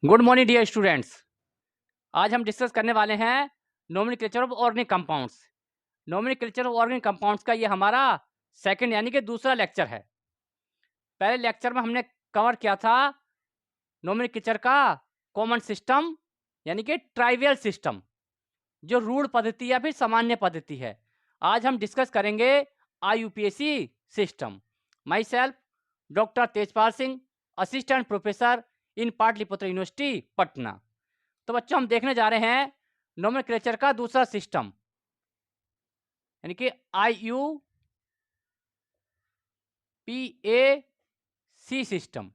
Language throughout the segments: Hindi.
Good morning dear students. आज हम डिस्कस करने वाले हैं nomenclature of organic compounds. Nomenclature of organic compounds का ये हमारा सेकंड यानी कि दूसरा लेक्चर है। पहले लेक्चर में हमने कवर किया था नोमेनक्लेचर का कॉमन सिस्टम यानी कि ट्राइवियल सिस्टम, जो रूढ़ पद्धति या फिर सामान्य पद्धति है। आज हम डिस्कस करेंगे IUPAC system. My self doctor Tejpal Singh, assistant professor in Pataliputra university Patna. तो बच्चों हम देखने जा रहे हैं नोमेनक्लेचर का दूसरा सिस्टम यानी कि IUPAC सिस्टम,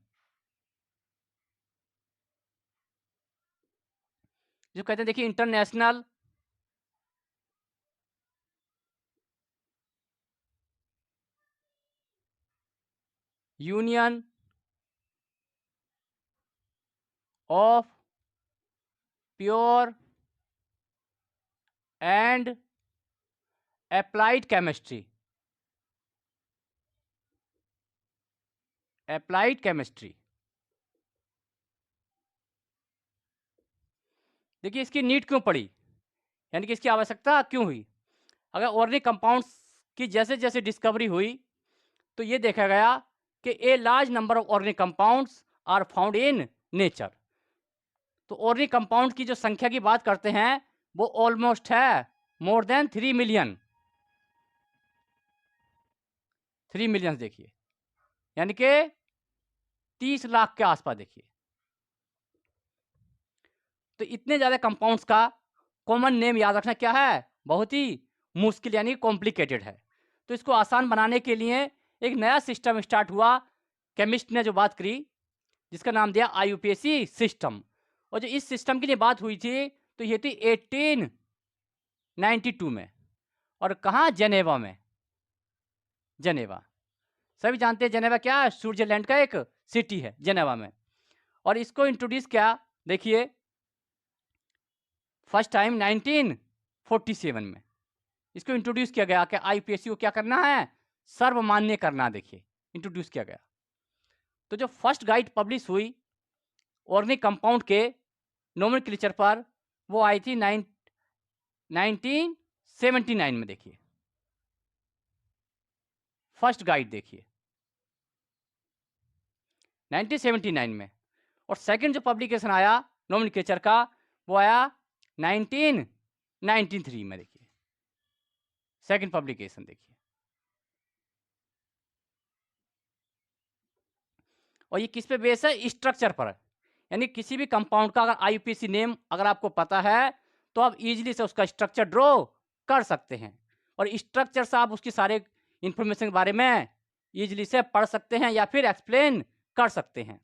जो कहते हैं देखिए international union of pure and applied chemistry. Applied chemistry देखिए इसकी नीड क्यों पड़ी, यानी कि इसकी आवश्यकता क्यों हुई। अगर ऑर्गेनिक कंपाउंड्स की जैसे जैसे डिस्कवरी हुई तो ये देखा गया कि a large number of organic compounds are found in nature. तो ऑर्गेनिक कंपाउंड की जो संख्या की बात करते हैं वो ऑलमोस्ट है मोर देन 3 मिलियन। 3 मिलियन देखिए, यानी कि 30 लाख के आसपास देखिए। तो इतने ज़्यादा कंपाउंड्स का कॉमन नेम याद रखना क्या है, बहुत ही मुश्किल यानी कॉम्प्लिकेटेड है। तो इसको आसान बनाने के लिए एक नया सिस्टम स्टार्ट हुआ, केमिस्ट ने जो बात करी, जिसका नाम दिया IUPAC सिस्टम। और जो इस सिस्टम की जो बात हुई थी तो ये थी 1892 में। और कहाँ, जेनेवा में। जेनेवा सभी जानते हैं, जेनेवा क्या है, स्विट्जरलैंड का एक सिटी है जेनेवा में। और इसको इंट्रोड्यूस किया देखिए फर्स्ट टाइम 1947 में इसको इंट्रोड्यूस किया गया कि IUPAC को क्या करना है, सर्वमान्य करना। देखिए इंट्रोड्यूस किया गया। तो जो फर्स्ट गाइड पब्लिश हुई ऑर्गेनिक कंपाउंड के नोमेनक्लेचर पर, वो आई थी 1979 में। देखिए फर्स्ट गाइड देखिए 1979 में। और सेकंड जो पब्लिकेशन आया नोमेनक्लेचर का वो आया 1993 में। देखिए सेकंड पब्लिकेशन देखिए। और ये किस पे बेस है, स्ट्रक्चर पर। यानी किसी भी कंपाउंड का अगर IUPAC नेम अगर आपको पता है तो आप इजीली से उसका स्ट्रक्चर ड्रॉ कर सकते हैं। और स्ट्रक्चर से आप उसकी सारे इंफॉर्मेशन के बारे में इजीली से पढ़ सकते हैं या फिर एक्सप्लेन कर सकते हैं।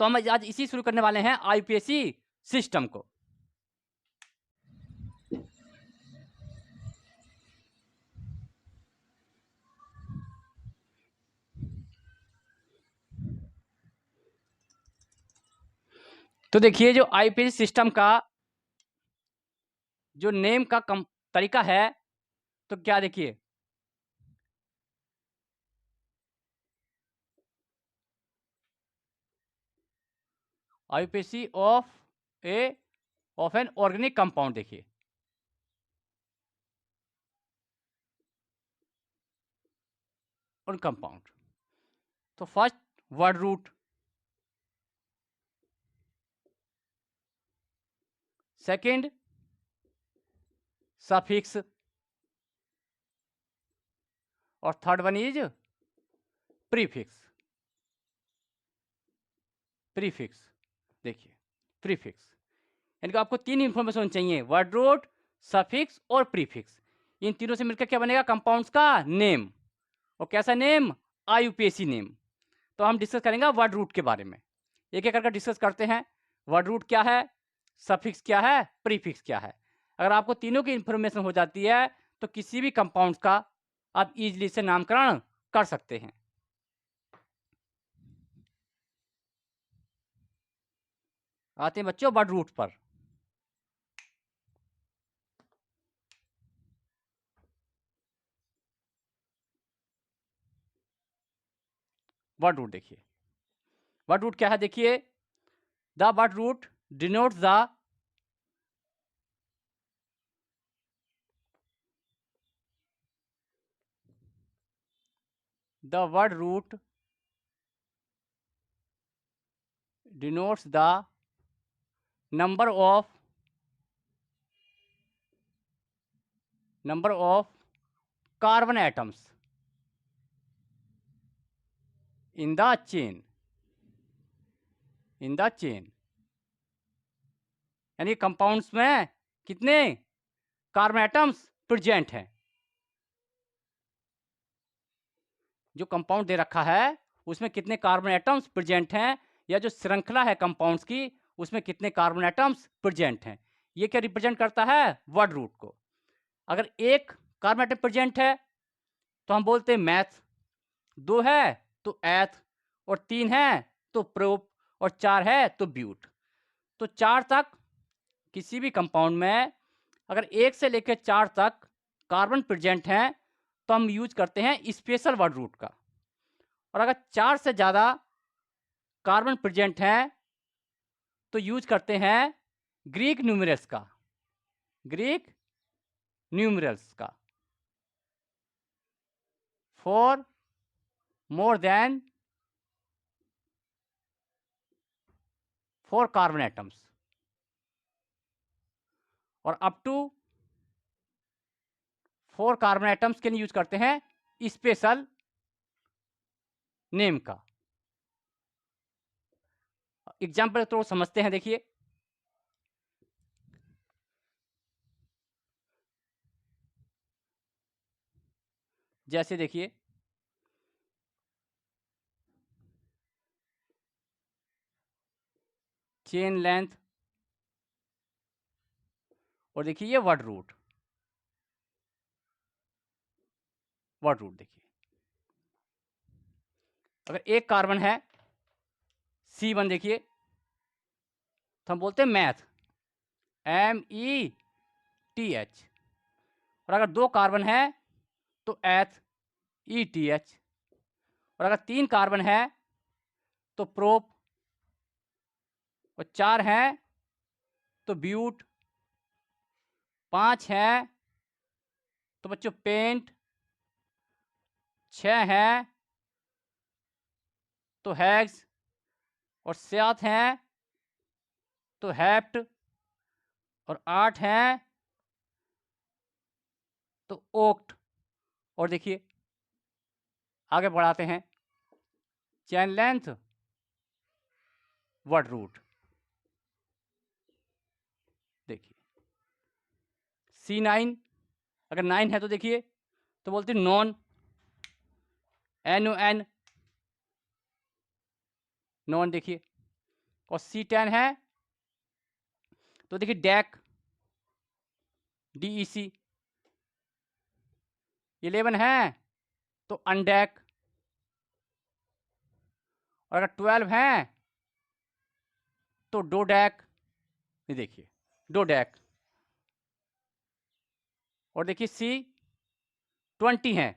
तो हम आज इसी शुरू करने वाले हैं IUPAC सिस्टम को। तो देखिए जो IUPAC सिस्टम का जो नेम का तरीका है, तो क्या देखिए IUPAC of an organic compound. देखिए और कंपाउंड, तो first word root, second suffix, और third one is prefix. Prefix देखिए प्रीफिक्स, यानी कि आपको तीन इंफॉर्मेशन चाहिए, वर्ड रूट, सफिक्स और प्रीफिक्स। इन तीनों से मिलकर क्या बनेगा, कंपाउंड्स का नेम। और कैसा नेम, IUPAC नेम। तो हम डिस्कस करेंगे वर्ड रूट के बारे में, एक एक करके डिस्कस करते हैं। वर्ड रूट क्या है, सफिक्स क्या है, प्रीफिक्स क्या है। अगर आपको तीनों की इंफॉर्मेशन हो जाती है तो किसी भी कंपाउंड्स का आप इजीली से नामकरण कर सकते हैं। आते हैं बच्चों वर्ड रूट पर। वर्ड रूट देखिए, वर्ड रूट क्या है देखिए, The word root denotes the word root denotes the number of carbon atoms in the chain. यानी कंपाउंड्स में कितने कार्बन एटम्स प्रेजेंट हैं। जो कंपाउंड दे रखा है उसमें कितने कार्बन एटम्स प्रेजेंट हैं, या जो श्रृंखला है कंपाउंड्स की उसमें कितने कार्बन एटम्स प्रेजेंट हैं, ये क्या रिप्रेजेंट करता है, वर्ड रूट को। अगर एक कार्बन एटम प्रेजेंट है तो हम बोलते हैं मैथ, 2 है तो एथ, और 3 है तो प्रोप, और 4 है तो ब्यूट। तो 4 तक किसी भी कंपाउंड में अगर 1 से लेकर 4 तक कार्बन प्रेजेंट हैं तो हम यूज करते हैं स्पेशल वर्ड रूट का। और अगर 4 से ज़्यादा कार्बन प्रेजेंट हैं तो यूज करते हैं ग्रीक न्यूमरल्स का। For more than 4 carbon atoms, और अप टू 4 कार्बन एटम्स के लिए यूज करते हैं स्पेशल नेम का। एग्जाम्पल तो समझते हैं, देखिए जैसे देखिए चेन लेंथ, और देखिए ये वर्ड रूट देखिए अगर एक कार्बन है C1 देखिए तो हम बोलते हैं मैथ, METH, और अगर 2 कार्बन है तो एथ, ETH, और अगर 3 कार्बन है तो प्रोप, और 4 है तो ब्यूट, 5 है तो बच्चों पेंट, 6 है तो हैग्स, और 7 है तो हैप्ट, और 8 है तो ओक्ट। और देखिए आगे बढ़ाते हैं, चेन लेंथ वर्ड रूट देखिए C9, अगर 9 है तो देखिए तो बोलते हैं नॉन, NON, नॉन देखिए, और C10 है तो देखिए डैक, DEC, 11 है तो अनडैक, और अगर 12 है तो डोडैक, ये देखिए डोडैक, और देखिए C20 है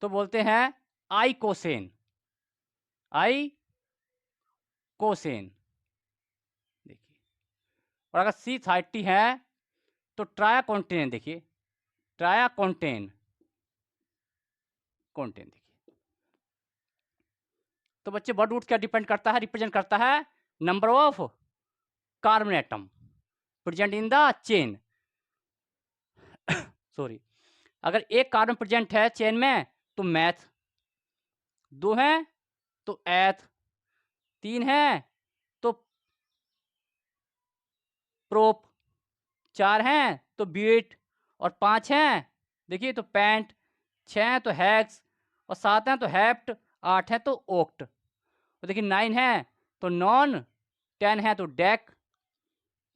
तो बोलते हैं आइकोसेन, देखिए, और अगर C30 है तो ट्रायाकोंटेन, देखिए ट्रायाकोंटेन देखिए। तो बच्चे वर्ड रूट क्या डिपेंड करता है, रिप्रेजेंट करता है number of carbon atom present in the chain. Sorry, अगर एक कार्बन प्रेजेंट है चेन में तो मैथ, 2 है तो एथ, 3 है तो प्रोप, 4 हैं तो ब्यूट, और 5 हैं देखिए तो पैंट, 6 हैं तो हैक्स, और 7 हैं तो हैप्ट, 8 है तो ओक्ट, और देखिए 9 है तो नॉन, 10 है तो डैक,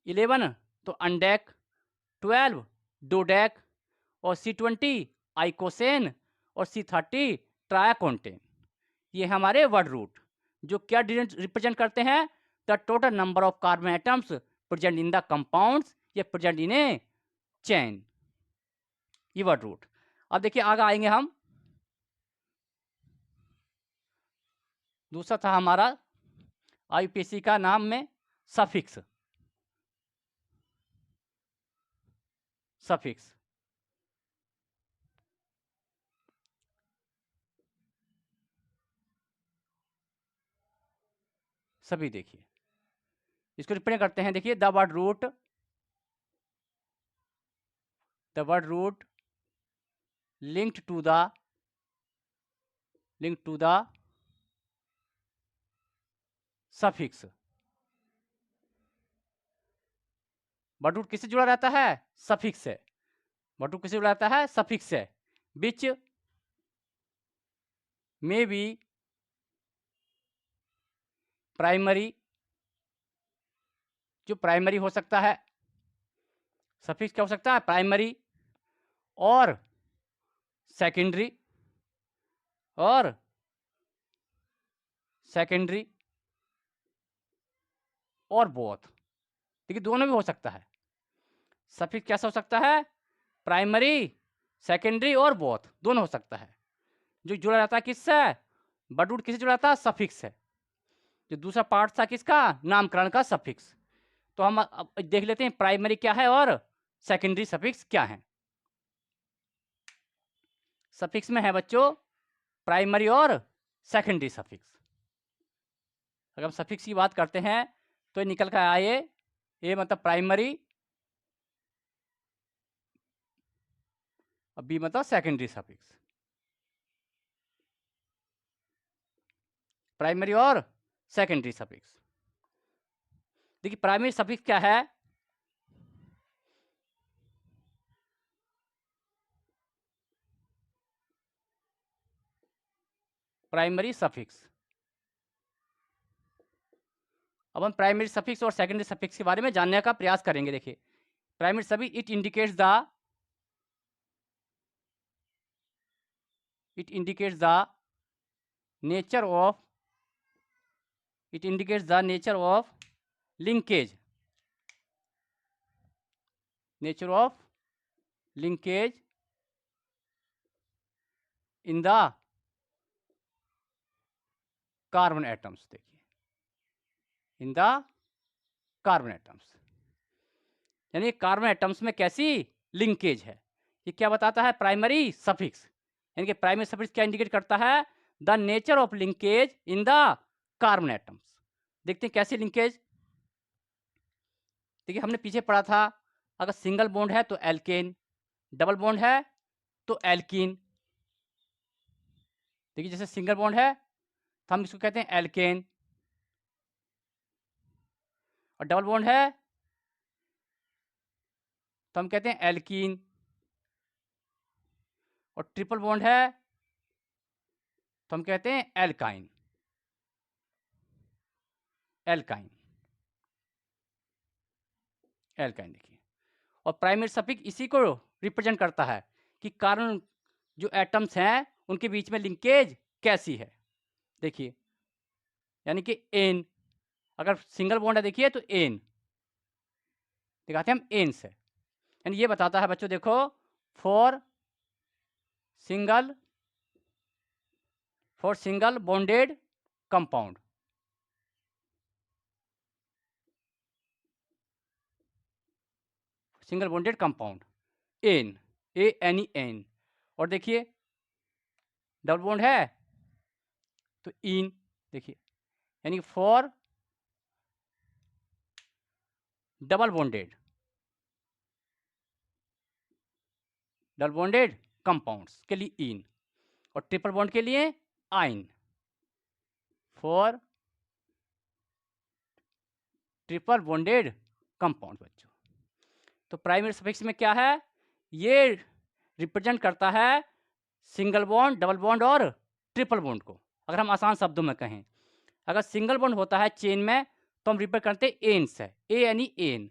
11 तो अनडैक, 12 डोडैक, और C20 आइकोसेन, और C30 ट्रायाकोंटेन। ये हमारे वर्ड रूट जो क्या रिप्रेजेंट करते हैं, the total number of carbon atoms present in the compounds या प्रेजेंट इन ए चेन, ये वर्ड रूट। अब देखिए आगे आएंगे हम, दूसरा था हमारा आईयूपीएसी का नाम में सफिक्स, सफिक्स। सभी देखिए, इसको रिप्रेजेंट करते हैं। देखिए, the word root, the word root linked to the, link to the suffix. Word root किससे जुड़ा रहता है? सफिक्स से। वर्ड रूट किससे जुड़ा रहता है? सफिक्स से। विच मे बी प्राइमरी, जो प्राइमरी हो सकता है। सफिक्स क्या हो सकता है? प्राइमरी और सेकेंडरी, और सेकेंडरी और बोथ। देखिए, दोनों भी हो सकता है। सफिक्स कैसा हो सकता है? प्राइमरी, सेकेंडरी और बोथ, दोनों हो सकता है। जो जुड़ा रहता है किससे? वर्ड रूट किससे जुड़ा रहता है? सफिक्स से। जो दूसरा पार्ट था किसका? नामकरण का, सफिक्स। तो हम अब देख लेते हैं प्राइमरी क्या है और सेकेंडरी सफिक्स क्या है। सफिक्स में है बच्चों प्राइमरी और सेकेंडरी सफिक्स। अगर हम सफिक्स की बात करते हैं तो ये निकल कर आए, ए मतलब प्राइमरी और बी मतलब सेकेंडरी सफिक्स। प्राइमरी और सेकेंडरी सफिक्स। देखिए, प्राइमरी सफिक्स क्या है? Primary suffix. अब हम प्राइमरी सफिक्स और सेकेंडरी सफिक्स के बारे में जानने का प्रयास करेंगे। देखिए, primary suffix it indicates the nature of, it indicates the nature of linkage, nature of linkage in the carbon atoms। देखिए, in the carbon atoms, यानी कार्बन एटम्स में कैसी लिंकेज है, ये क्या बताता है? Primary suffix. यानी कि प्राइमरी सफिक्स क्या इंडिकेट करता है? The nature of linkage in the carbon atoms. देखते हैं कैसी लिंकेज। देखिए, हमने पीछे पढ़ा था, अगर सिंगल बॉन्ड है तो एल्केन, डबल बॉन्ड है तो एल्कीन। देखिए, जैसे सिंगल बॉन्ड है तो हम इसको कहते हैं एल्केन, और डबल बॉन्ड है तो हम कहते हैं एल्कीन, और ट्रिपल बॉन्ड है तो हम कहते हैं एल्काइन, एल्काइन, एल्काइन। देखिए, और प्राइमरी सफिक्स इसी को रिप्रेजेंट करता है कि कार्बन जो एटम्स हैं उनके बीच में लिंकेज कैसी है। देखिए, यानी कि एन, अगर सिंगल बॉन्ड है देखिए तो एन दिखाते हैं हम, एन से। यानी ये बताता है बच्चों, देखो, for single bonded compound, single bonded compound ane, A N E ane. और देखिए, डबल बॉन्ड है तो इन। देखिए, यानी फॉर डबल बॉन्डेड कंपाउंड्स के लिए इन, और ट्रिपल बॉन्ड के लिए आइन, फॉर ट्रिपल बॉन्डेड कंपाउंड। बच्चों, तो प्राइमरी सफिक्स में क्या है? ये रिप्रेजेंट करता है सिंगल बॉन्ड, डबल बॉन्ड और ट्रिपल बॉन्ड को। अगर हम आसान शब्दों में कहें, अगर सिंगल बॉन्ड होता है चेन में तो हम रिप्रेजेंट करते हैं एन से, ए एन ई एन।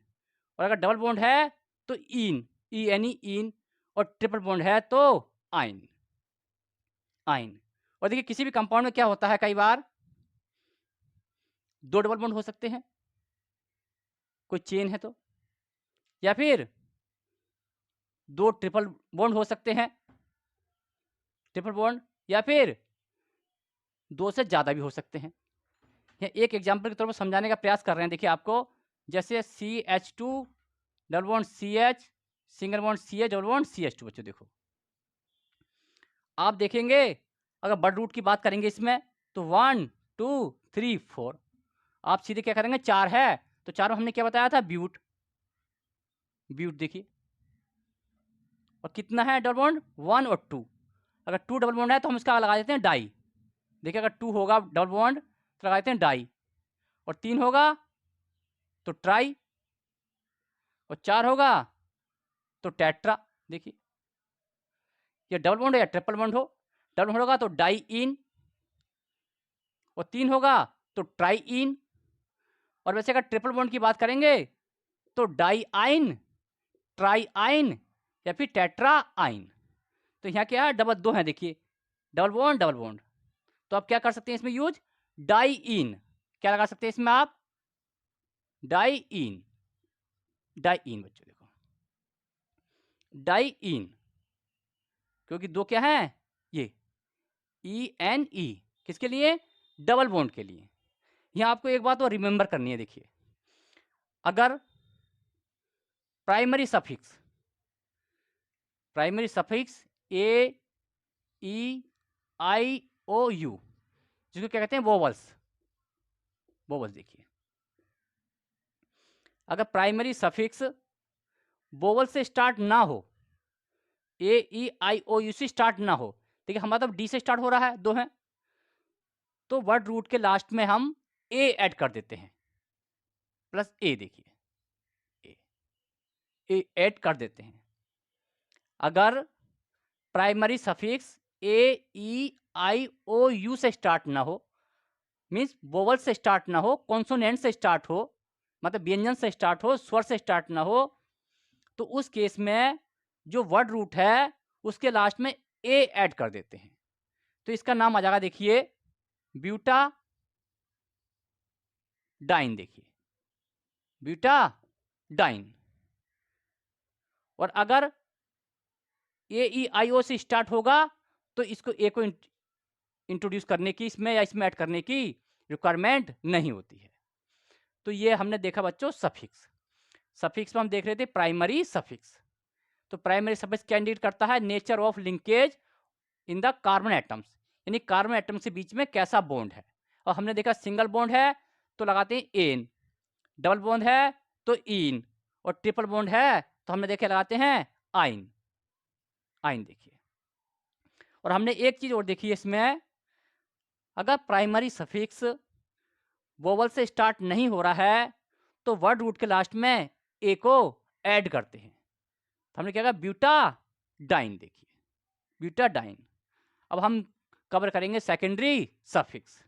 और अगर डबल बॉन्ड है तो इन, ई एन ई इन। और ट्रिपल बॉन्ड है तो आइन, आइन। और देखिए, किसी भी कंपाउंड में क्या होता है, कई बार दो डबल बॉन्ड हो सकते हैं, कोई चेन है तो, या फिर दो ट्रिपल बॉन्ड हो सकते हैं, ट्रिपल बॉन्ड, या फिर दो से ज़्यादा भी हो सकते हैं। ये एक एग्जांपल के तौर पर समझाने का प्रयास कर रहे हैं। देखिए आपको, जैसे CH2 double bond CH, single bond CH double bond CH2। बच्चों देखो, आप देखेंगे अगर बड रूट की बात करेंगे इसमें, तो 1 2 3 4, आप सीधे क्या करेंगे, 4 है तो 4 में हमने क्या बताया था, ब्यूट। ब्यूट देखिए, और कितना है डबल बॉन्ड, 1 और 2। अगर 2 डबल बॉन्ड है तो हम इसका लगा देते हैं डाई। देखिए अगर 2 होगा डबल बॉन्ड तो लगा देते हैं डाई, और 3 होगा तो ट्राई, और 4 होगा तो टेट्रा। देखिए ये डबल बॉन्ड हो या ट्रिपल बॉन्ड हो, डबल बॉन्ड होगा तो डाई इन, और 3 होगा तो ट्राई इन, और वैसे अगर ट्रिपल बॉन्ड की बात करेंगे तो डाई आइन, ट्राई आइन, या फिर टेट्रा आइन। तो यहाँ क्या है, डबल 2 है। देखिए डबल बॉन्ड डबल बॉन्ड, तो आप क्या कर सकते हैं इसमें यूज, डाई इन। क्या लगा सकते हैं इसमें आप, डाई इन। डाई इन बच्चों देखो, डाई इन, क्योंकि 2 क्या है, ये ENE, किसके लिए, डबल बॉन्ड के लिए। यहाँ आपको एक बात और रिमेंबर करनी है। देखिए अगर प्राइमरी सफिक्स AEIOU, जिसको क्या कहते हैं, वोवल्स। देखिए अगर प्राइमरी सफिक्स वोवल से स्टार्ट ना हो, AEIOU से स्टार्ट ना हो, देखिए हमारा तो D से स्टार्ट हो रहा है, 2 है, तो वर्ड रूट के लास्ट में हम A ऐड कर देते हैं, प्लस A। देखिए A ऐड कर देते हैं। अगर प्राइमरी सफिक्स AEIOU से स्टार्ट ना हो, मीन्स वोवल से स्टार्ट ना हो, कॉन्सोनेंट से स्टार्ट हो, मतलब व्यंजन से स्टार्ट हो, स्वर से स्टार्ट ना हो, तो उस केस में जो वर्ड रूट है उसके लास्ट में A ऐड कर देते हैं। तो इसका नाम आ जाएगा, देखिए ब्यूटा डाइन। देखिए ब्यूटा डाइन। और अगर AEIO से स्टार्ट होगा तो इसको A को इंट्रोड्यूस करने की इसमें या इसमें ऐड करने की रिक्वायरमेंट नहीं होती है। तो ये हमने देखा बच्चों सफिक्स। सफिक्स में हम देख रहे थे प्राइमरी सफिक्स। तो प्राइमरी सफिक्स क्या इंडिकेट करता है, nature of linkage in the carbon atoms, यानी कार्बन एटम्स के बीच में कैसा बॉन्ड है। और हमने देखा सिंगल बॉन्ड है तो लगाते हैं एन, डबल बॉन्ड है तो इन, और ट्रिपल बॉन्ड है तो हमने देखे लगाते हैं आइन। आइन देखिए, और हमने एक चीज और देखी है इसमें, अगर प्राइमरी सफिक्स वोवल से स्टार्ट नहीं हो रहा है तो वर्ड रूट के लास्ट में ए को ऐड करते हैं। तो हमने क्या कहा, ब्यूटा डाइन। देखिए ब्यूटा डाइन। अब हम कवर करेंगे सेकेंडरी सफिक्स।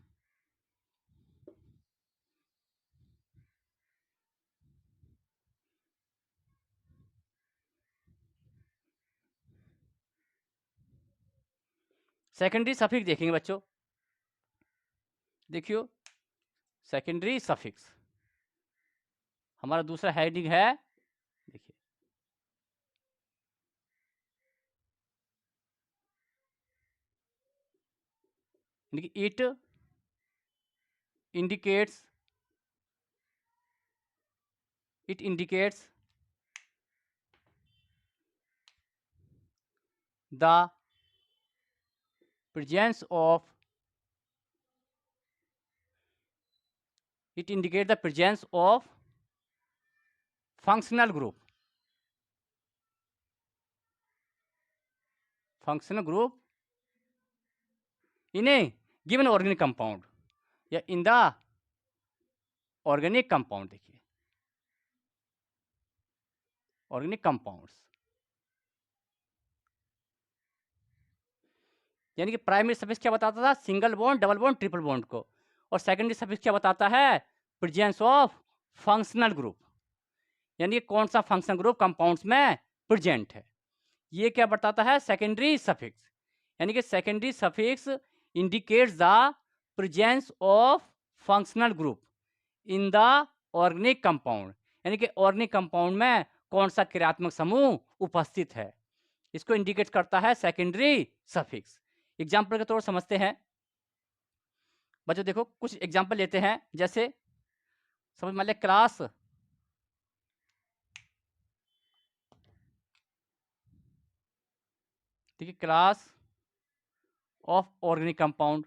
सेकेंडरी सफिक्स देखेंगे बच्चों। देखियो सेकेंडरी सफिक्स हमारा दूसरा हेडिंग है। देखिए it indicates the presence of functional group in a given organic compound या in the organic compound। देखिए ऑर्गेनिक कंपाउंड्स, यानी कि प्राइमरी सफिक्स क्या बताता था, single bond, double bond, triple bond को, और सेकेंडरी सफिक्स क्या बताता है, प्रेजेंस ऑफ फंक्शनल ग्रुप, यानी कि कौन सा फंक्शनल ग्रुप कंपाउंड्स में प्रेजेंट है। ये क्या बताता है, सेकेंडरी सफिक्स, यानी कि secondary suffix indicates the presence of functional group in the organic compound, यानी कि ऑर्गेनिक कंपाउंड में कौन सा क्रियात्मक समूह उपस्थित है, इसको इंडिकेट करता है सेकेंडरी सफिक्स। एग्जाम्पल के तौर समझते हैं, बच्चों देखो कुछ एग्जांपल लेते हैं, जैसे समझ मान लिया क्लास देखिए class of organic compound,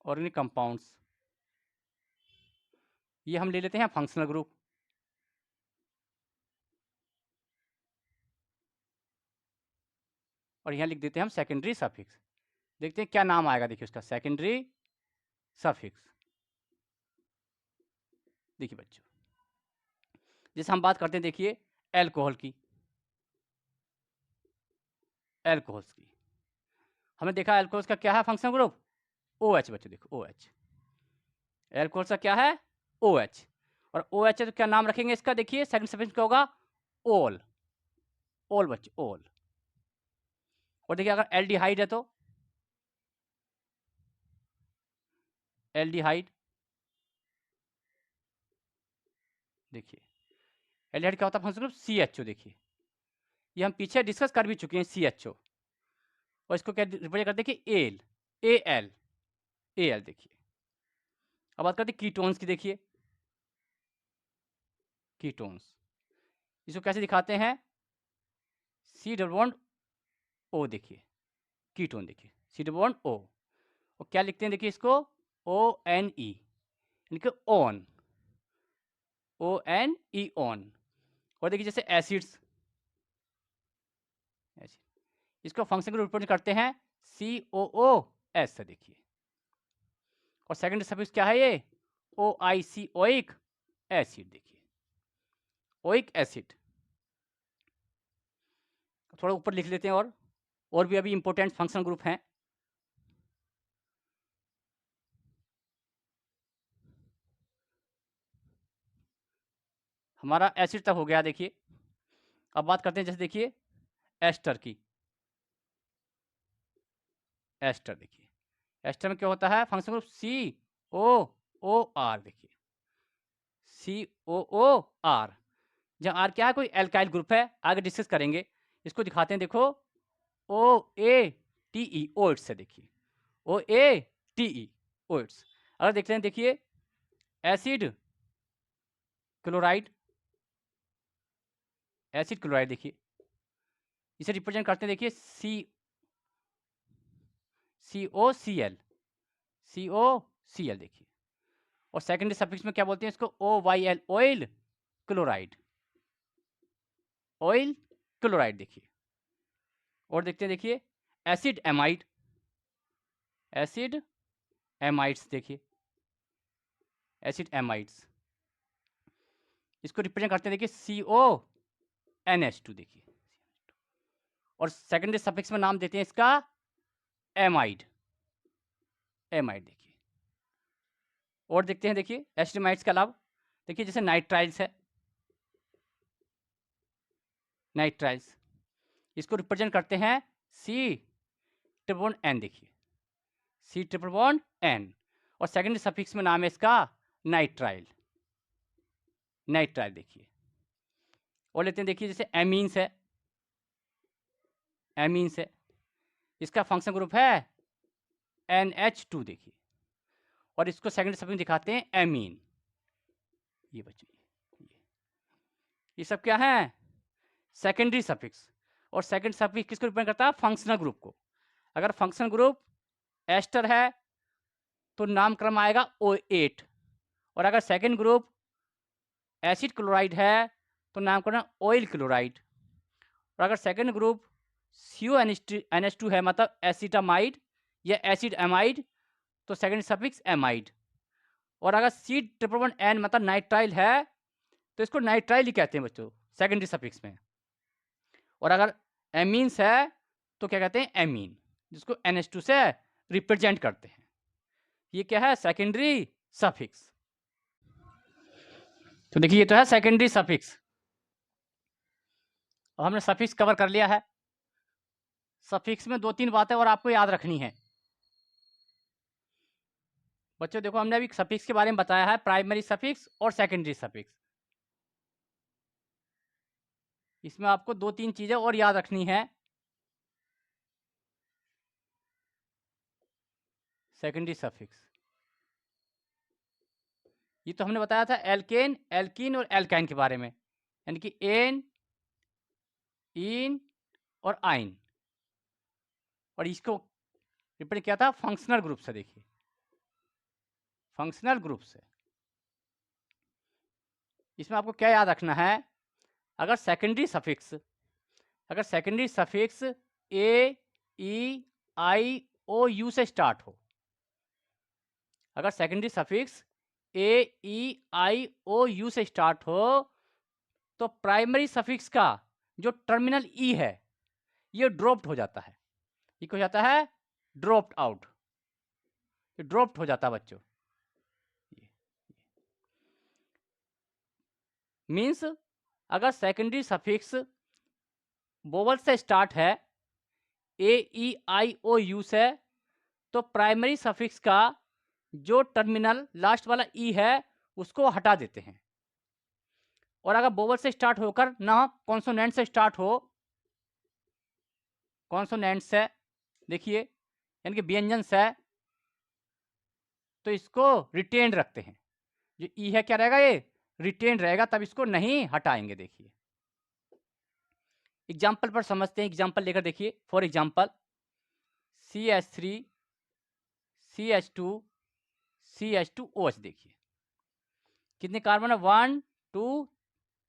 organic compounds, ये हम ले लेते हैं फंक्शनल ग्रुप। और यहाँ लिख देते हैं हम सेकेंडरी सफिक्स। देखते हैं क्या नाम आएगा, देखिए उसका सेकेंडरी सफिक्स। देखिए बच्चों, जैसे हम बात करते हैं देखिए एल्कोहल की, एल्कोहल्स की, हमने देखा एल्कोहल्स का क्या है फंक्शनल ग्रुप, OH। बच्चों देखो OH, एल्कोहल का क्या है OH, और OH है तो क्या नाम रखेंगे इसका, देखिए सेकंड सफिक्स क्या होगा, ओल, ओल बच्चे ओल। और देखिए अगर एल्डिहाइड है तो एल्डिहाइड, देखिए एल्डिहाइड क्या होता है फंक्शनल ग्रुप CHO। देखिए ये हम पीछे डिस्कस कर भी चुके हैं CHO, और इसको क्या रिप्रेजेंट करते हैं कि एल, AL, AL। देखिए अब बात करते हैं कीटोन्स की, देखिए कीटोन्स, इसको कैसे दिखाते हैं, C डबल बॉन्ड O। देखिए कीटोन, देखिए C डबल बॉन्ड O, और क्या लिखते हैं देखिए इसको ONE, यानी कि ऑन, ONE ऑन। और देखिए जैसे एसिड्स, इसको फंक्शन को रिप्रेजेंट करते हैं COOS से। देखिए और सेकंड सफिक्स क्या है ये OIC, ओइक एसिड। देखिए ओइक एसिड, थोड़ा ऊपर लिख लेते हैं, और भी अभी इंपॉर्टेंट फंक्शनल ग्रुप हैं। हमारा एसिड तक हो गया। देखिए अब बात करते हैं जैसे देखिए एस्टर की, एस्टर। देखिए एस्टर में क्या होता है फंक्शनल ग्रुप COOR। देखिए COOR, जहाँ आर क्या है, कोई एल्काइल ग्रुप है, आगे डिस्कस करेंगे। इसको दिखाते हैं, देखो OATE ओइट्स है। देखिए OATE ओइट्स। अगर देखते हैं देखिए एसिड क्लोराइड, एसिड क्लोराइड, देखिए इसे रिप्रेजेंट करते हैं देखिए COCl, COCl। देखिए और सेकेंडरी सफिक्स में क्या बोलते हैं इसको OYL, oil chloride, oil chloride. देखिए और देखते हैं देखिए एसिड एमाइड, एसिड एमाइड्स। देखिए एसिड एमाइड्स, इसको रिप्रेजेंट करते हैं देखिए CONH2। देखिए और सेकेंडरी सफिक्स में नाम देते हैं इसका एमाइड, एमाइड। देखिए और देखते हैं देखिए एसिडमाइड्स के अलावा, देखिए जैसे नाइट्राइल्स है, नाइट्राइल्स, इसको रिप्रेजेंट करते हैं C ट्रिपल N। देखिए C ट्रिपल N, और सेकेंडरी सफिक्स में नाम है इसका नाइट्राइल, नाइट्राइल। देखिए और लेते हैं देखिए जैसे एमीन्स है, एमीन्स है, इसका फंक्शन ग्रुप है NH2। देखिए और इसको सेकेंडरी सफिक्स दिखाते हैं एमीन। ये बच्चों ये सब क्या है सेकेंडरी सफिक्स। और सेकेंड सफिक्स किसको रिप्रेजेंट करता है, फंक्शनल ग्रुप को। अगर फंक्शनल ग्रुप एस्टर है तो नामक्रम आएगा O8, और अगर सेकेंड ग्रुप एसिड क्लोराइड है तो नामकरण ऑयल क्लोराइड, और अगर सेकेंड ग्रुप CONH2 है मतलब एसिटामाइड या एसिड एमाइड तो सेकेंड सफिक्स एमाइड, और अगर C ट्रिपल N मतलब नाइट्राइल है तो इसको नाइट्राइल ही कहते हैं बच्चों सेकेंडरी सफिक्स में, और अगर एमीन्स है तो क्या कहते हैं एमीन, जिसको NH2 से रिप्रेजेंट करते हैं। ये क्या है सेकेंडरी सफिक्स। तो देखिए ये तो है सेकेंडरी सफिक्स, और हमने सफिक्स कवर कर लिया है। सफिक्स में 2-3 बातें और आपको याद रखनी है बच्चों। देखो हमने अभी सफिक्स के बारे में बताया है, प्राइमरी सफिक्स और सेकेंडरी सफिक्स। इसमें आपको 2-3 चीजें और याद रखनी है। Secondary suffix. ये तो हमने बताया था एल्केन, एल्कीन और एल्काइन के बारे में, यानी कि एन, इन और आइन। और इसको रिप्रेजेंट किया था फंक्शनल ग्रुप से। देखिए फंक्शनल ग्रुप से, इसमें आपको क्या याद रखना है, अगर secondary suffix A, E, I, O, U से स्टार्ट हो, अगर secondary suffix A, E, I, O, U से स्टार्ट हो, तो प्राइमरी सफिक्स का जो टर्मिनल ई है ये ड्रॉप्ड हो जाता है। ये क्या हो जाता है? ड्रॉप्ड आउट, ये ड्रॉप्ड हो जाता है बच्चों। मीन्स अगर सेकेंडरी सफिक्स वोवल से स्टार्ट है ए, ई, आई, ओ, यू से, तो प्राइमरी सफिक्स का जो टर्मिनल लास्ट वाला ई है उसको हटा देते हैं। और अगर वोवल से स्टार्ट होकर ना कॉन्सोनेंट से स्टार्ट हो, कॉन्सोनेंट से देखिए यानी कि व्यंजन से, तो इसको रिटेन रखते हैं। जो ई है क्या रहेगा, ये रिटेन रहेगा, तब इसको नहीं हटाएंगे। देखिए एग्जाम्पल पर समझते हैं, एग्जाम्पल लेकर देखिए। For example CH3 CH2 CH2OH, देखिए कितने कार्बन है, 1 2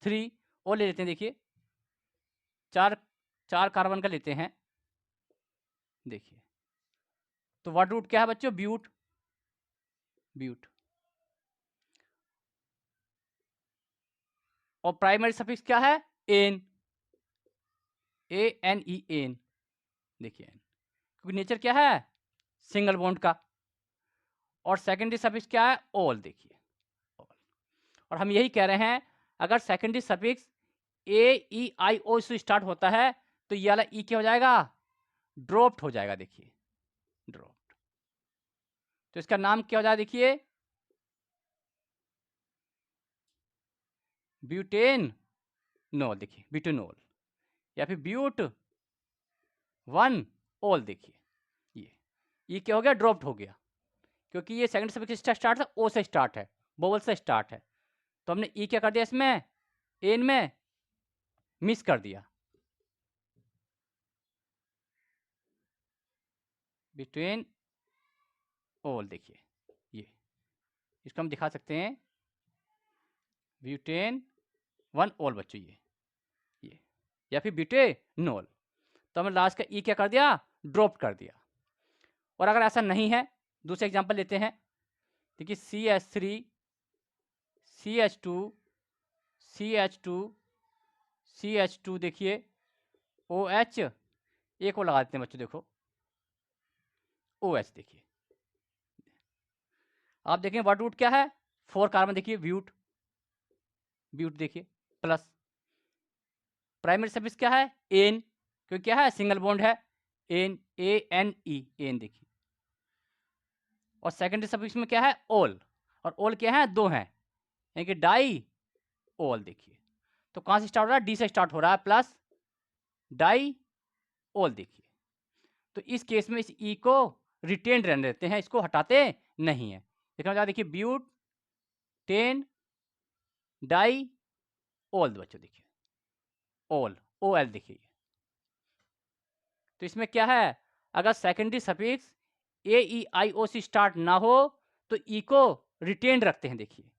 3 और ले लेते हैं। देखिए चार कार्बन का लेते हैं। देखिए तो वर्ड रूट क्या है बच्चों, ब्यूट। और प्राइमरी सफिक्स क्या है, एन, ANE, एन। देखिए क्योंकि नेचर क्या है, सिंगल बॉन्ड का। और सेकेंडरी सफिक्स क्या है, ऑल। देखिए और हम यही कह रहे हैं, अगर सेकेंडरी सफिक्स AEIO से स्टार्ट होता है तो ये वाला ई क्या हो जाएगा, ड्रॉप्ड हो जाएगा। देखिए ड्रॉप्ड, तो इसका नाम क्या हो जाएगा, देखिए ब्यूटेनॉल। देखिए ब्यूटेनॉल या फिर ब्यूट 1 ऑल। देखिए ये क्या हो गया, ड्रॉप्ड हो गया, क्योंकि ये सेकंड सफिक्स स्टार्ट है, ओ से स्टार्ट है, वोवल से स्टार्ट है, तो हमने ई क्या कर दिया, इसमें एन में मिस कर दिया। बिटवीन ऑल, देखिए ये इसको हम दिखा सकते हैं ब्यूटेन 1 ऑल बच्चों, ये या फिर ब्यूटेनॉल। तो हमने लास्ट का ई क्या कर दिया, ड्रॉप कर दिया। और अगर ऐसा नहीं है, दूसरे एग्जांपल लेते हैं। देखिए CH3 CH2 CH2 CH2, देखिए OH, एक और लगा देते हैं बच्चों, देखो OH। देखिए आप देखें वर्ड रूट क्या है, 4 कार्बन। देखिए ब्यूट, देखिए प्लस। प्राइमरी सफिक्स क्या है, एन, क्योंकि क्या है, सिंगल बॉन्ड है, एन, ANE, एन। देखिए और सेकेंडरी सफिक्स में क्या है, ऑल। और ऑल क्या है, 2 हैं, यानी कि डाई ऑल। देखिए तो कहाँ से स्टार्ट हो रहा है, डी से स्टार्ट हो रहा है, प्लस डाई ऑल। देखिए तो इस केस में इस ई को रिटेन रहने देते हैं, इसको हटाते नहीं है। देखिए ब्यूट 10 डाई ऑल बच्चों, देखिए ऑल, OL। देखिए तो इसमें क्या है, अगर सेकेंडरी सफिक्स AEIO से स्टार्ट ना हो तो ई को रिटेन रखते हैं। देखिए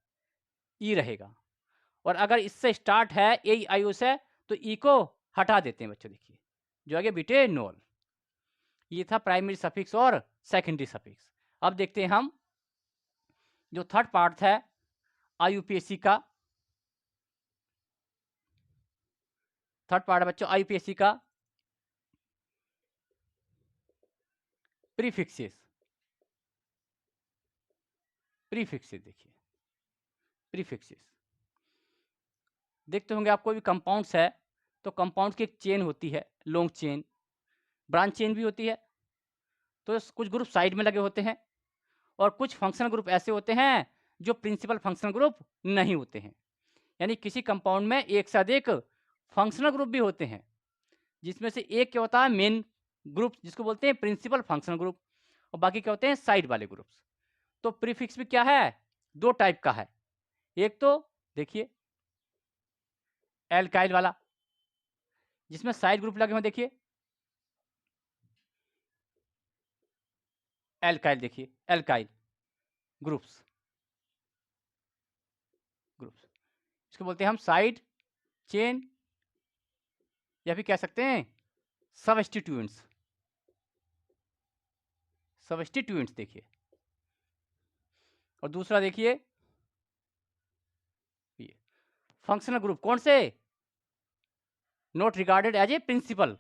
ई रहेगा, और अगर इससे स्टार्ट है AEIO से तो ई को हटा देते हैं बच्चों। देखिए जो आगे ब्यूटेनॉल। ये था प्राइमरी सफिक्स और सेकेंडरी सफिक्स। अब देखते हैं हम जो थर्ड पार्ट है IUPAC का। थर्ड पार्ट है बच्चों IUPAC का, प्रीफिक्सेस। देखिए प्रीफिक्सेस देखते होंगे आप, कोई भी कंपाउंड्स है तो कंपाउंड्स की एक चेन होती है, लॉन्ग चेन, ब्रांच चेन भी होती है। तो कुछ ग्रुप साइड में लगे होते हैं, और कुछ फंक्शनल ग्रुप ऐसे होते हैं जो प्रिंसिपल फंक्शनल ग्रुप नहीं होते हैं। यानी किसी कंपाउंड में एक से अधिक फंक्शनल ग्रुप भी होते हैं, जिसमें से एक क्या होता है, मेन ग्रुप, जिसको बोलते हैं प्रिंसिपल फंक्शनल ग्रुप, और बाकी क्या होते हैं, साइड वाले ग्रुप्स। तो प्रीफिक्स भी क्या है, दो टाइप का है। एक तो देखिए एल्काइल वाला, जिसमें साइड ग्रुप लगे हुए, देखिए एल्काइल, देखिए एल्काइल ग्रुप्स, इसको बोलते हैं हम साइड चेन, या फिर कह सकते हैं सबस्टिट्यूएंट्स। देखिए, और दूसरा देखिए ये फंक्शनल ग्रुप, कौन से, not regarded as a principal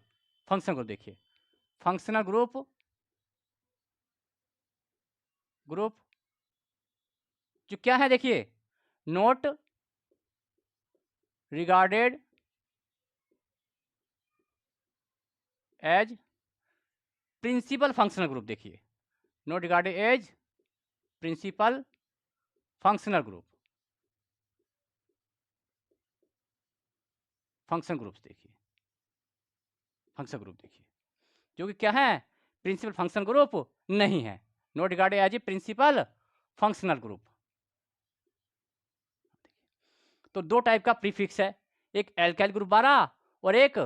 functional group. देखिए फंक्शनल ग्रुप जो क्या है, देखिए not regarded as principal functional group. देखिए not regarded as principal functional group, function groups. देखिए फंक्शन ग्रुप देखिए, जो कि क्या है, प्रिंसिपल फंक्शन ग्रुप नहीं है, not regarded as a principal functional group. तो दो टाइप का प्रीफिक्स है, एक एल्काइल ग्रुप वाला और एक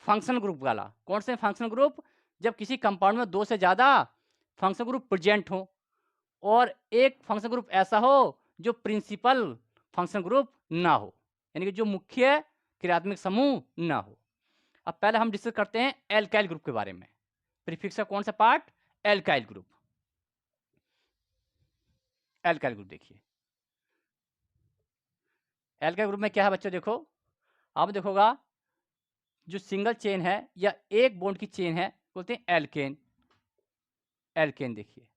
फंक्शनल ग्रुप वाला। कौन से फंक्शनल ग्रुप, जब किसी कंपाउंड में दो से ज़्यादा फंक्शनल ग्रुप प्रेजेंट हो और एक फंक्शनल ग्रुप ऐसा हो जो प्रिंसिपल फंक्शनल ग्रुप ना हो, यानी कि जो मुख्य क्रियात्मक समूह ना हो। अब पहले हम डिस्कस करते हैं एल्काइल ग्रुप के बारे में। प्रीफिक्स का कौन सा part, alkyl group. Alkyl group देखिए, एल्काइल ग्रुप में क्या है बच्चों, देखो आप देखोगा जो सिंगल चेन है या एक बॉन्ड की चेन है बोलते हैं एल्केन। एल्केन देखिए,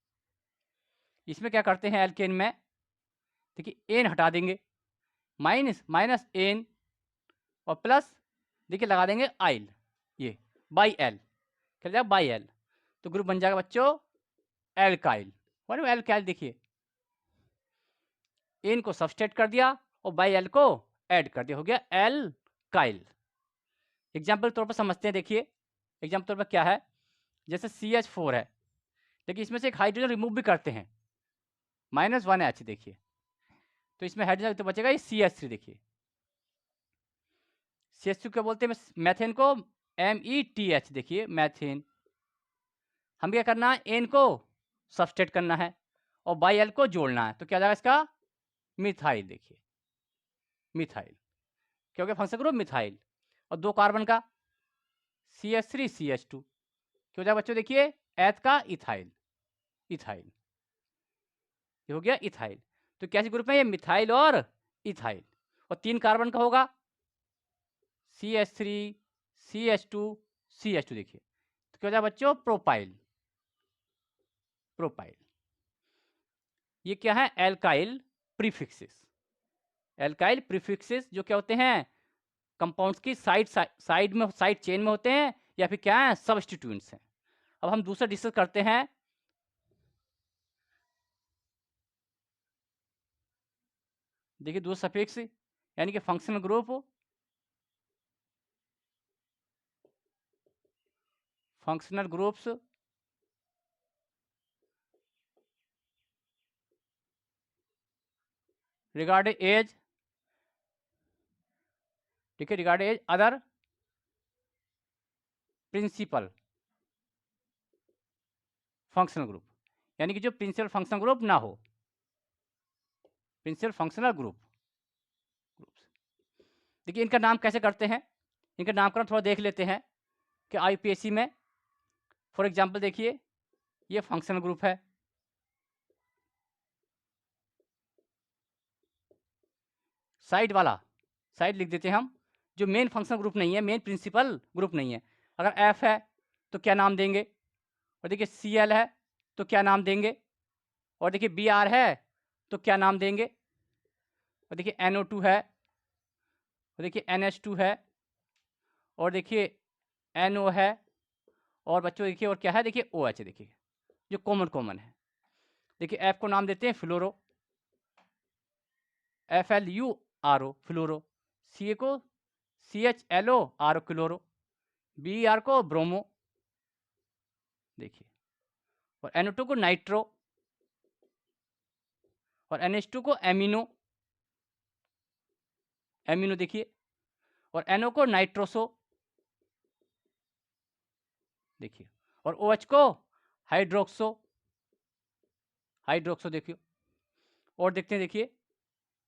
इसमें क्या करते हैं एल्केन में, देखिए एन हटा देंगे, माइनस माइनस एन और प्लस देखिए लगा देंगे आइल, ये बाई एल, क्या जाएगा बाई एल, तो ग्रुप बन जाएगा बच्चों एल्काइल। और एल्काइल देखिए एन को सबस्ट्रेट कर दिया और बाई एल को ऐड कर दिया, हो गया एल्काइल। एग्जाम्पल के तौर पर समझते हैं, देखिए एग्जाम्पल तौर पर क्या है, जैसे CH4 है, लेकिन इसमें से एक हाइड्रोजन रिमूव भी करते हैं, -1H। देखिए तो इसमें हाइड्रोजन तो बचेगा ये CH3। देखिए CH3 क्या बोलते हैं मैथेन को, METH। देखिए मैथेन, हम क्या करना है, एन को सबस्ट्रेट करना है और बाई एल को जोड़ना है, तो क्या जाएगा इसका मिथाइल। देखिए मिथाइल, क्या हो गया फंक्शन ग्रुप मिथाइल, और दो कार्बन का CH3 CH2, क्या हो जाएगा बच्चों, देखिए एथ का इथाइल, इथाइल, ये हो गया इथाइल। तो कैसे ग्रुप है ये, मिथाइल और इथाइल, और तीन कार्बन का होगा CH3 CH2 CH2। देखिए तो क्या हो जाएगा बच्चों, प्रोपाइल, प्रोपाइल। ये क्या है, एल्काइल प्रीफिक्सेस। एल्काइल प्रीफिक्सेस जो क्या होते हैं, कंपाउंड्स की साइड में, साइड चेन में होते हैं, या फिर क्या है, सबस्टिट्यूएंट्स हैं। अब हम दूसरा डिस्कस करते हैं, देखिए दूसरा सफिक्स यानी कि functional group, functional groups regarding as, ठीक है, regarding as other principal functional group, यानी कि जो प्रिंसिपल फंक्शनल ग्रुप ना हो, प्रिंसिपल फंक्शनल ग्रुप्स। देखिए इनका नाम कैसे करते हैं, इनका नामकरण थोड़ा देख लेते हैं कि IUPAC में। फॉर एग्जांपल देखिए ये फंक्शनल ग्रुप है, साइड वाला साइड लिख देते हैं हम, जो मेन फंक्शनल ग्रुप नहीं है, मेन प्रिंसिपल ग्रुप नहीं है। अगर F है तो क्या नाम देंगे, और देखिए Cl है तो क्या नाम देंगे, और देखिए Br है तो क्या नाम देंगे, और देखिए NO2 है, और देखिए NH2 है, और देखिए NO है, और बच्चों देखिए और क्या है, देखिए OH है। देखिए जो कॉमन है, देखिए F को नाम देते हैं फ्लोरो, FLURO फ्लोरो, Ca को CHLO RO क्लोरो, BR को ब्रोमो। देखिए और NO2 को नाइट्रो और NH2 को एमिनो, एमिनो देखिए, और NO को नाइट्रोसो देखिए, और OH को हाइड्रोक्सो, हाइड्रोक्सो देखिए। और देखते हैं, देखिए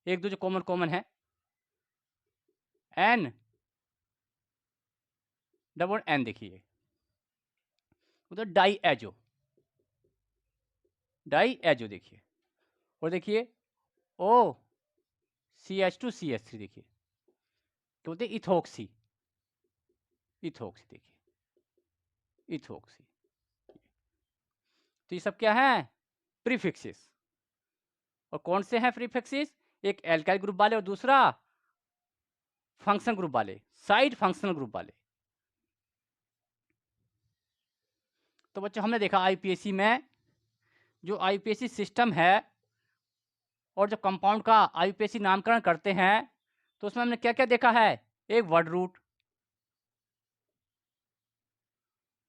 एक दो जो कॉमन कॉमन है, N डबल N देखिए, उधर डाई एजो, डाई एजो देखिए। और देखिए O CH2CH3 देखिए, तो बोलते हैं इथोक्सी, इथोक्सी देखिए, इथोक्सी। तो ये सब क्या है? प्रीफिक्सेस। और कौन से हैं प्रीफिक्सेस? एक एल्काइल ग्रुप वाले और दूसरा फंक्शन ग्रुप वाले, साइड फंक्शनल ग्रुप वाले। तो बच्चों हमने देखा आईपीएससी में, जो आईपीएससी सिस्टम है और जो कंपाउंड का आईपीएससी नामकरण करते हैं, तो उसमें हमने क्या क्या देखा है? एक वर्ड रूट,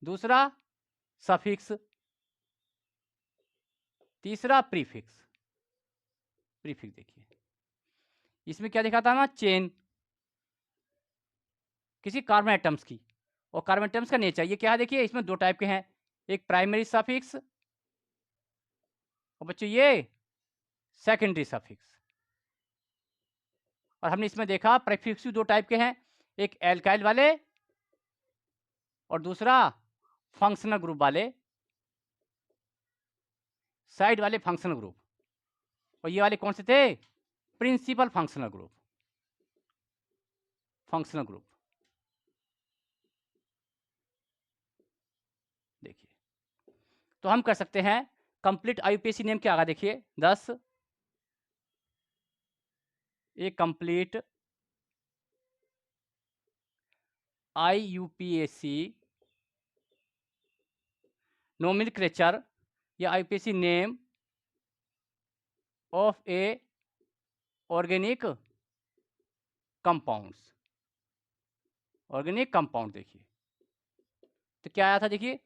दूसरा सफिक्स, तीसरा प्रीफिक्स। प्रीफिक्स देखिए, इसमें क्या देखा था ना? चेन किसी कार्बन एटम्स की, और कार्बन एटम्स का नेचर ये क्या है? देखिए इसमें दो टाइप के हैं, एक प्राइमरी सफिक्स और बच्चों ये सेकेंडरी सफिक्स। और हमने इसमें देखा प्रीफिक्स दो टाइप के हैं, एक एल्काइल वाले और दूसरा फंक्शनल ग्रुप वाले, साइड वाले फंक्शनल ग्रुप। और ये वाले कौन से थे? Principal functional group, functional group देखिए। तो हम कर सकते हैं कंप्लीट आईयूपीएसी नेम क्या आगा? देखिए 10, ए कंप्लीट आईयूपीएसी नोमेनक्लेचर या IUPAC name of A organic compounds, organic compound देखिए। तो क्या आया था? देखिए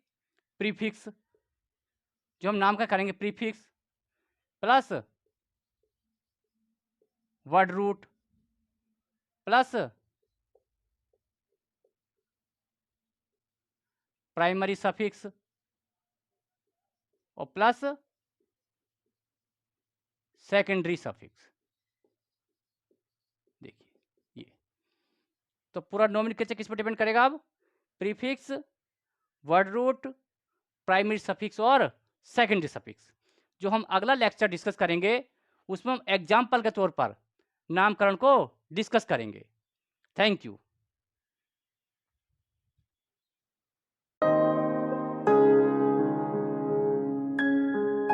प्रीफिक्स, जो हम नाम का करेंगे prefix, plus word root, plus primary suffix और प्लस सेकेंडरी सफिक्स देखिए। ये तो पूरा नोमेनक्लेचर किस पर डिपेंड करेगा? अब prefix, word root, primary suffix और सेकेंडरी सफिक्स। जो हम अगला लेक्चर डिस्कस करेंगे उसमें हम एग्जाम्पल के तौर पर नामकरण को डिस्कस करेंगे। Thank you.